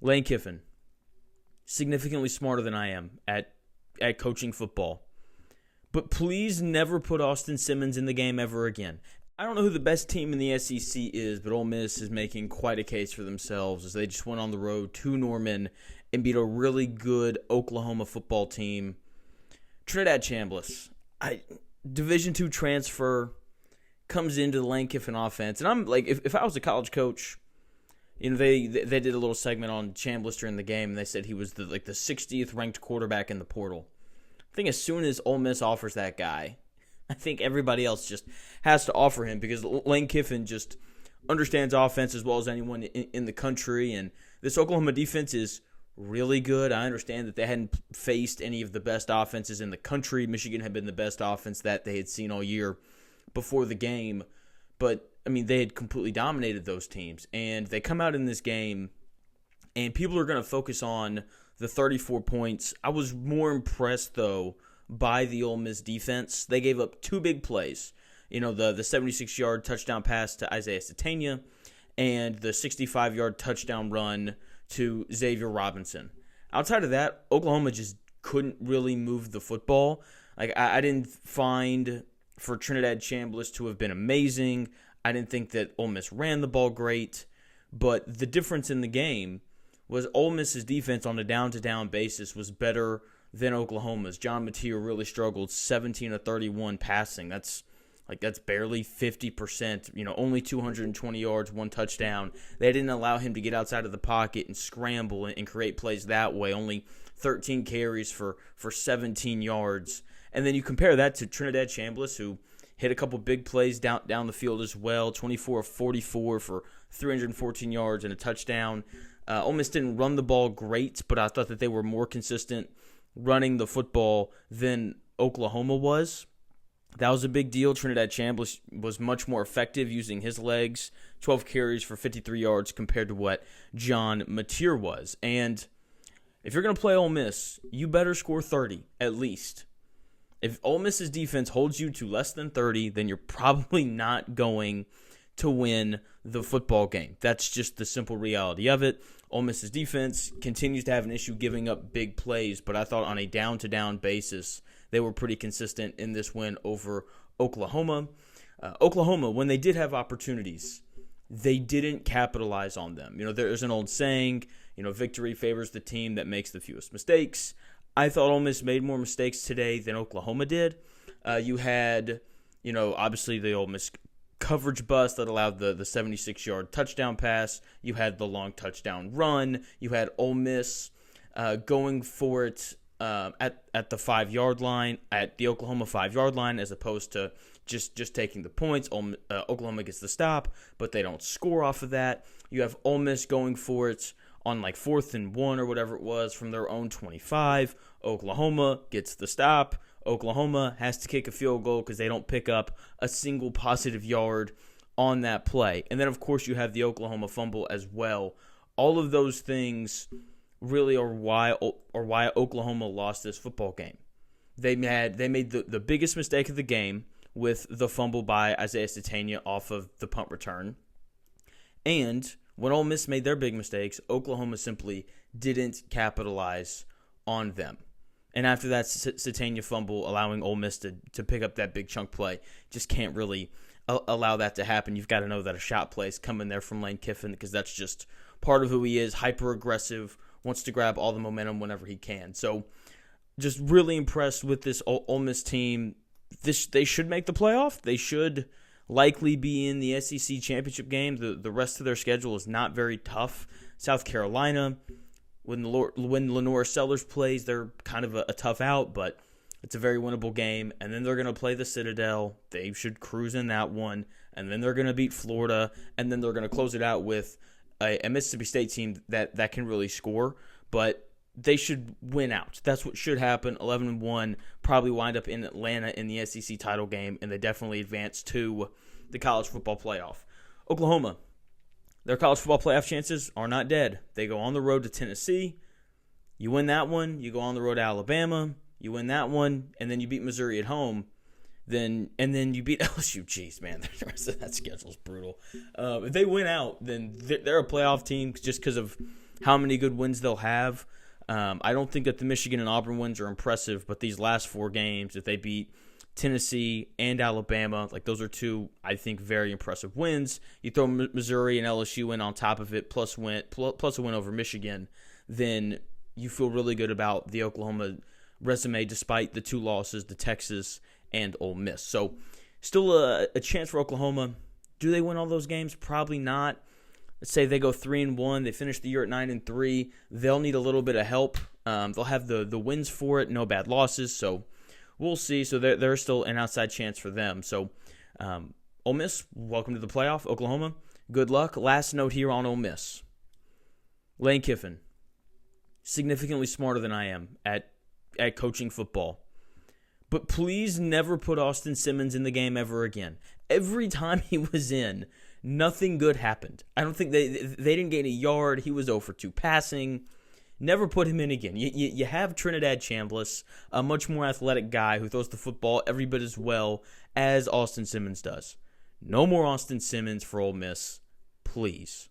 Lane Kiffin, significantly smarter than I am at coaching football. But please never put Austin Simmons in the game ever again. I don't know who the best team in the SEC is, but Ole Miss is making quite a case for themselves as they just went on the road to Norman and beat a really good Oklahoma football team. Trinidad Chambliss, Division II transfer, comes into the Lane Kiffin offense. And I'm like, if I was a college coach, they did a little segment on Chambliss during the game, and they said he was the 60th ranked quarterback in the portal. I think as soon as Ole Miss offers that guy, I think everybody else just has to offer him because Lane Kiffin just understands offense as well as anyone in the country. And this Oklahoma defense is really good. I understand that they hadn't faced any of the best offenses in the country. Michigan had been the best offense that they had seen all year before the game. But, they had completely dominated those teams. And they come out in this game, and people are going to focus on the 34 points. I was more impressed, though, by the Ole Miss defense. They gave up two big plays. The 76-yard touchdown pass to Isaiah Satania and the 65-yard touchdown run to Xavier Robinson. Outside of that, Oklahoma just couldn't really move the football. I didn't find for Trinidad Chambliss to have been amazing. I didn't think that Ole Miss ran the ball great. But the difference in the game was Ole Miss's defense on a down-to-down basis was better than Oklahoma's. John Mateer really struggled, 17 of 31 passing. That's barely 50%. Only 220 yards, one touchdown. They didn't allow him to get outside of the pocket and scramble and create plays that way. Only 13 carries for 17 yards. And then you compare that to Trinidad Chambliss, who hit a couple big plays down the field as well. 24 of 44 for 314 yards and a touchdown. Ole Miss didn't run the ball great, but I thought that they were more consistent running the football than Oklahoma was. That was a big deal. Trinidad Chambliss was much more effective using his legs, 12 carries for 53 yards compared to what John Mateer was. And if you're going to play Ole Miss, you better score 30 at least. If Ole Miss's defense holds you to less than 30, then you're probably not going to win the football game. That's just the simple reality of it. Ole Miss's defense continues to have an issue giving up big plays, but I thought on a down-to-down basis, they were pretty consistent in this win over Oklahoma. Oklahoma, when they did have opportunities, they didn't capitalize on them. There's an old saying, victory favors the team that makes the fewest mistakes. I thought Ole Miss made more mistakes today than Oklahoma did. You had, obviously the Ole Miss coverage bust that allowed the 76-yard touchdown pass. You had the long touchdown run. You had Ole Miss going for it at the 5-yard line, at the Oklahoma 5-yard line, as opposed to just taking the points. Oklahoma gets the stop, but they don't score off of that. You have Ole Miss going for it on 4th and 1 or whatever it was from their own 25. Oklahoma gets the stop. Oklahoma has to kick a field goal because they don't pick up a single positive yard on that play. And then, of course, you have the Oklahoma fumble as well. All of those things really are why Oklahoma lost this football game. They made the biggest mistake of the game with the fumble by Isaiah Satania off of the punt return. And when Ole Miss made their big mistakes, Oklahoma simply didn't capitalize on them. And after that Satania fumble, allowing Ole Miss to pick up that big chunk play, just can't really allow that to happen. You've got to know that a shot play is coming there from Lane Kiffin because that's just part of who he is, hyper-aggressive, wants to grab all the momentum whenever he can. So just really impressed with this Ole Miss team. They should make the playoff. They should likely be in the SEC championship game. The rest of their schedule is not very tough. South Carolina, when Lenore Sellers plays, they're kind of a tough out, but it's a very winnable game. And then they're going to play the Citadel. They should cruise in that one. And then they're going to beat Florida. And then they're going to close it out with a Mississippi State team that can really score. But they should win out. That's what should happen. 11-1, probably wind up in Atlanta in the SEC title game, and they definitely advance to the college football playoff. Oklahoma, their college football playoff chances are not dead. They go on the road to Tennessee. You win that one, you go on the road to Alabama. You win that one, and then you beat Missouri at home. And then you beat LSU. Jeez, man, the rest of that schedule is brutal. If they win out, then they're a playoff team just because of how many good wins they'll have. I don't think that the Michigan and Auburn wins are impressive, but these last 4 games, if they beat Tennessee and Alabama, like those are 2, I think, very impressive wins. You throw Missouri and LSU in on top of it, plus a win over Michigan, then you feel really good about the Oklahoma resume despite the 2 losses to Texas and Ole Miss. So still a chance for Oklahoma. Do they win all those games? Probably not. Let's say they go 3-1. They finish the year at 9-3. They'll need a little bit of help. They'll have the wins for it, no bad losses. So we'll see. So there's still an outside chance for them. So Ole Miss, welcome to the playoff. Oklahoma, good luck. Last note here on Ole Miss. Lane Kiffin, significantly smarter than I am at coaching football. But please never put Austin Simmons in the game ever again. Every time he was in, nothing good happened. I don't think they didn't gain a yard. He was 0 for 2 passing. Never put him in again. You have Trinidad Chambliss, a much more athletic guy who throws the football every bit as well as Austin Simmons does. No more Austin Simmons for Ole Miss, please.